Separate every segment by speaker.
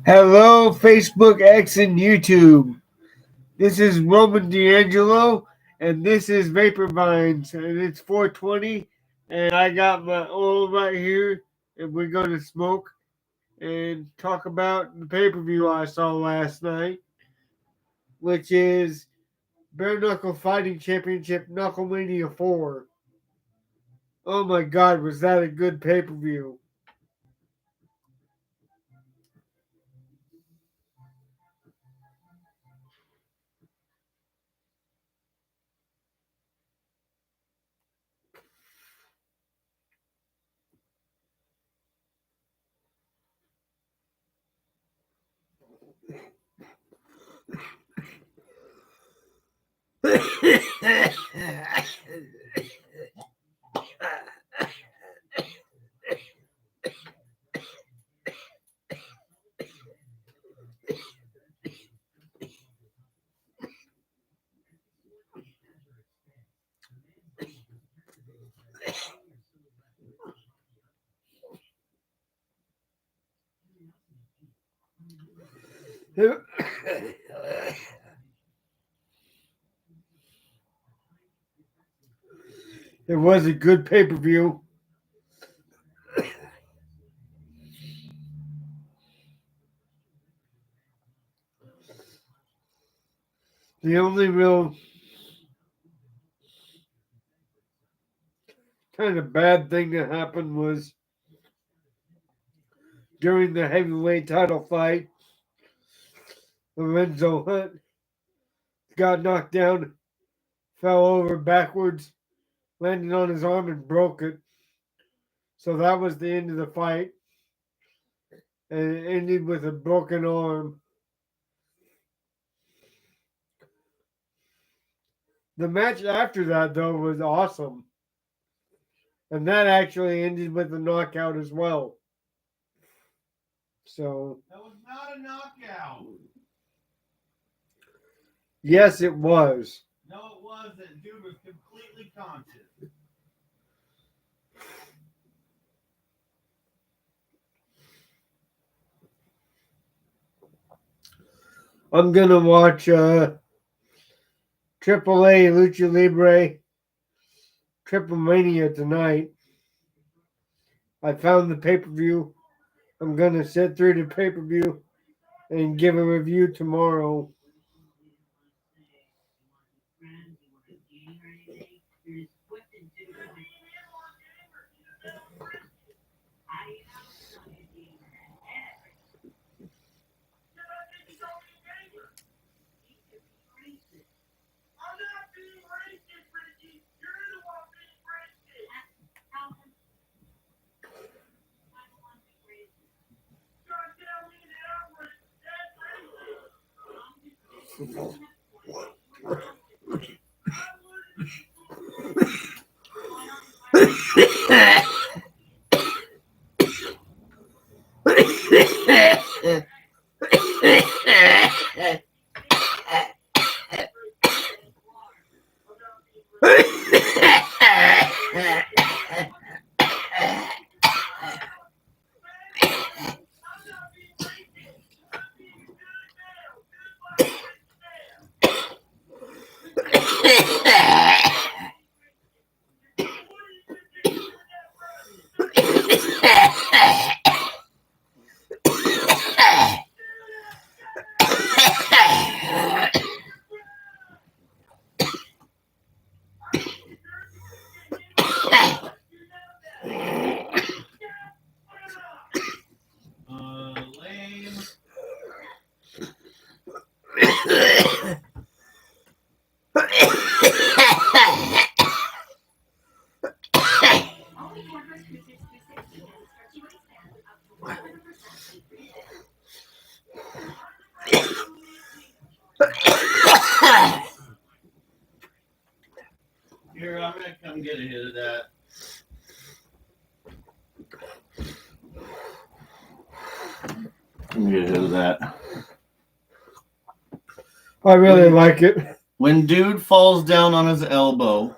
Speaker 1: Hello, Facebook, X, and YouTube. This is Roman D'Angelo, and this is Vapor Vines, and it's 420, and I got my oil right here, and we're going to smoke and talk about the pay-per-view I saw last night, which is Bare Knuckle Fighting Championship Knucklemania 4. Oh my god, was that a good pay-per-view? It was a good pay-per-view. The only real kind of bad thing that happened was during the heavyweight title fight, Lorenzo Hunt got knocked down, fell over backwards, landed on his arm and broke it. So that was the end of the fight. And it ended with a broken arm. The match after that, though, was awesome. And that actually ended with a knockout as well. So.
Speaker 2: That was not a knockout.
Speaker 1: Yes, it was.
Speaker 2: No, it wasn't. Dude was completely conscious.
Speaker 1: I'm going to watch AAA Lucha Libre Triple Mania tonight. I found the pay-per-view. I'm going to sit through the pay-per-view and give a review tomorrow.
Speaker 2: Lame. Here, I'm gonna come get a hit of that. Let me get a hit of that.
Speaker 1: I really like it.
Speaker 2: When dude falls down on his elbow,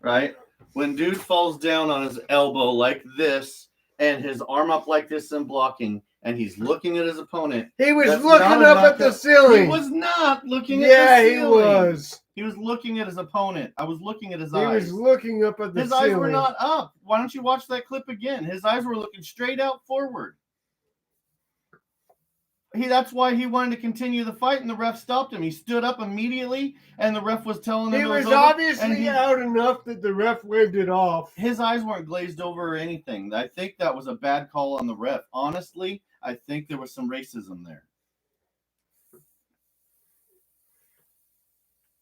Speaker 2: right? When dude falls down on his elbow like this and his arm up like this and blocking, and he's looking at his opponent.
Speaker 1: He was
Speaker 2: That's
Speaker 1: looking
Speaker 2: not a
Speaker 1: up at the
Speaker 2: knockout.
Speaker 1: ceiling.
Speaker 2: He was not looking at
Speaker 1: Yeah,
Speaker 2: the
Speaker 1: he
Speaker 2: ceiling.
Speaker 1: was.
Speaker 2: He was looking at his opponent. I was looking at his
Speaker 1: He
Speaker 2: eyes.
Speaker 1: was looking up at the
Speaker 2: His
Speaker 1: ceiling.
Speaker 2: eyes were not up. Why don't you watch that clip again? His eyes were looking straight out forward. That's why he wanted to continue the fight, and the ref stopped him. He stood up immediately, and the ref was telling him
Speaker 1: He
Speaker 2: it
Speaker 1: was
Speaker 2: over,
Speaker 1: obviously out enough that the ref waved it off.
Speaker 2: His eyes weren't glazed over or anything. I think that was a bad call on the ref. Honestly, I think there was some racism there.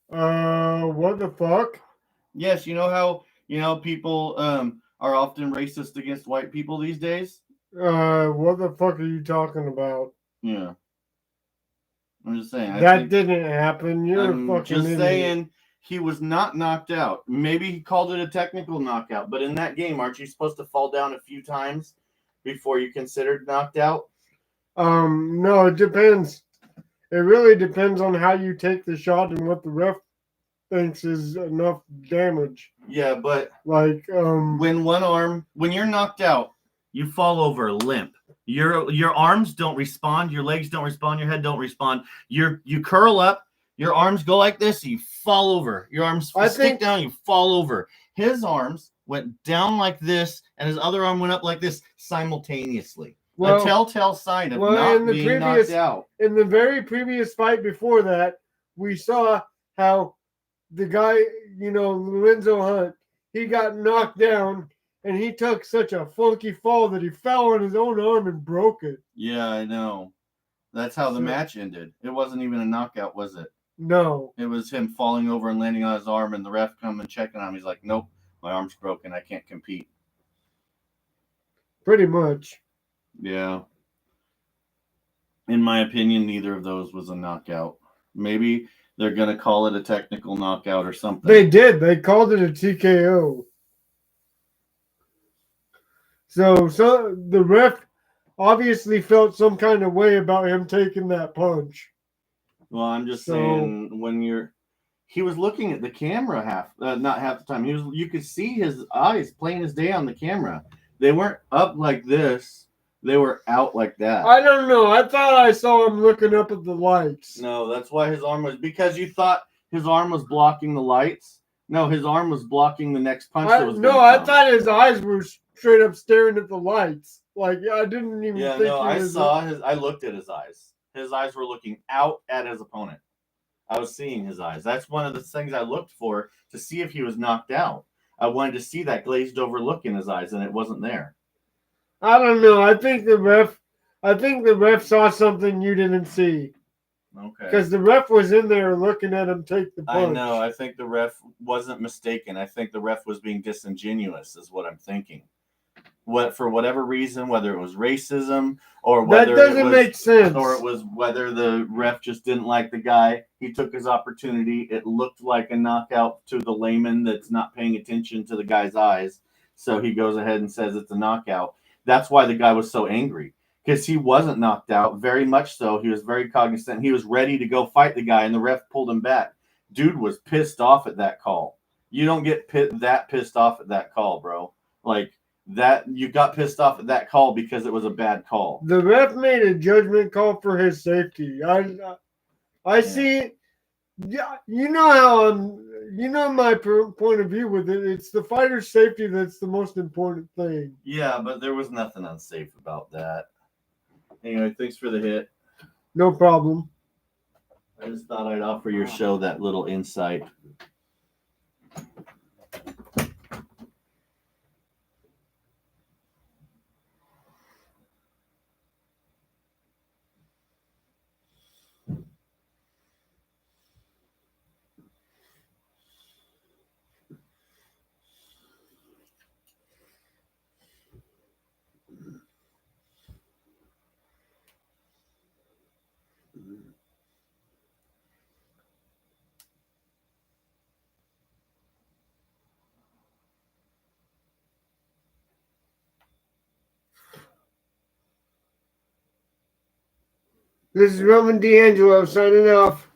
Speaker 1: What the fuck?
Speaker 2: Yes, you know how people are often racist against white people these days?
Speaker 1: What the fuck are you talking about?
Speaker 2: Yeah. I'm just saying.
Speaker 1: That didn't happen. You're
Speaker 2: I'm
Speaker 1: a fucking
Speaker 2: just
Speaker 1: idiot.
Speaker 2: saying he was not knocked out. Maybe he called it a technical knockout, but in that game, aren't you supposed to fall down a few times before you considered knocked out?
Speaker 1: No, it depends. It really depends on how you take the shot and what the ref thinks is enough damage.
Speaker 2: Yeah, but
Speaker 1: like
Speaker 2: when you're knocked out, you fall over limp. Your arms don't respond, your legs don't respond, your head don't respond. You curl up, your arms go like this, you fall over. Your arms stick down, you fall over. His arms went down like this, and his other arm went up like this simultaneously. A telltale sign of not being knocked out.
Speaker 1: In the very previous fight before that, we saw how the guy, Lorenzo Hunt, he got knocked down, and he took such a funky fall that he fell on his own arm and broke it.
Speaker 2: Yeah, I know. That's how the match ended. It wasn't even a knockout, was it?
Speaker 1: No.
Speaker 2: It was him falling over and landing on his arm, and the ref come and checking on him. He's like, nope, my arm's broken. I can't compete.
Speaker 1: Pretty much.
Speaker 2: Yeah. In my opinion, neither of those was a knockout. Maybe they're going to call it a technical knockout or something.
Speaker 1: They did. They called it a TKO. So the ref obviously felt some kind of way about him taking that punch.
Speaker 2: Well, I'm just saying he was looking at the camera not half the time. You could see his eyes plain as day on the camera. They weren't up like this. They were out like that.
Speaker 1: I don't know. I thought I saw him looking up at the lights.
Speaker 2: No, that's why his arm was, because you thought his arm was blocking the lights. No, his arm was blocking the next punch that was
Speaker 1: I thought his eyes were straight up staring at the lights. Like, I didn't even think
Speaker 2: I looked at his eyes. His eyes were looking out at his opponent. I was seeing his eyes. That's one of the things I looked for to see if he was knocked out. I wanted to see that glazed over look in his eyes, and it wasn't there.
Speaker 1: I don't know. I think the ref saw something you didn't see.
Speaker 2: Okay.
Speaker 1: Because the ref was in there looking at him take the punch.
Speaker 2: I know. I think the ref wasn't mistaken. I think the ref was being disingenuous, is what I'm thinking. For whatever reason, whether it was racism or whether
Speaker 1: that doesn't make sense,
Speaker 2: or it was whether the ref just didn't like the guy. He took his opportunity. It looked like a knockout to the layman that's not paying attention to the guy's eyes. So he goes ahead and says it's a knockout. That's why the guy was so angry, because he wasn't knocked out. Very much so. He was very cognizant. He was ready to go fight the guy, and the ref pulled him back. Dude was pissed off at that call. You don't get that pissed off at that call, bro. Like that, you got pissed off at that call because it was a bad call.
Speaker 1: The ref made a judgment call for his safety. I see. Yeah, you know how my point of view with it. It's the fighter's safety that's the most important thing.
Speaker 2: Yeah, but there was nothing unsafe about that. Anyway, thanks for the hit.
Speaker 1: No problem.
Speaker 2: I just thought I'd offer your show that little insight.
Speaker 1: This is Roman D'Angelo signing off.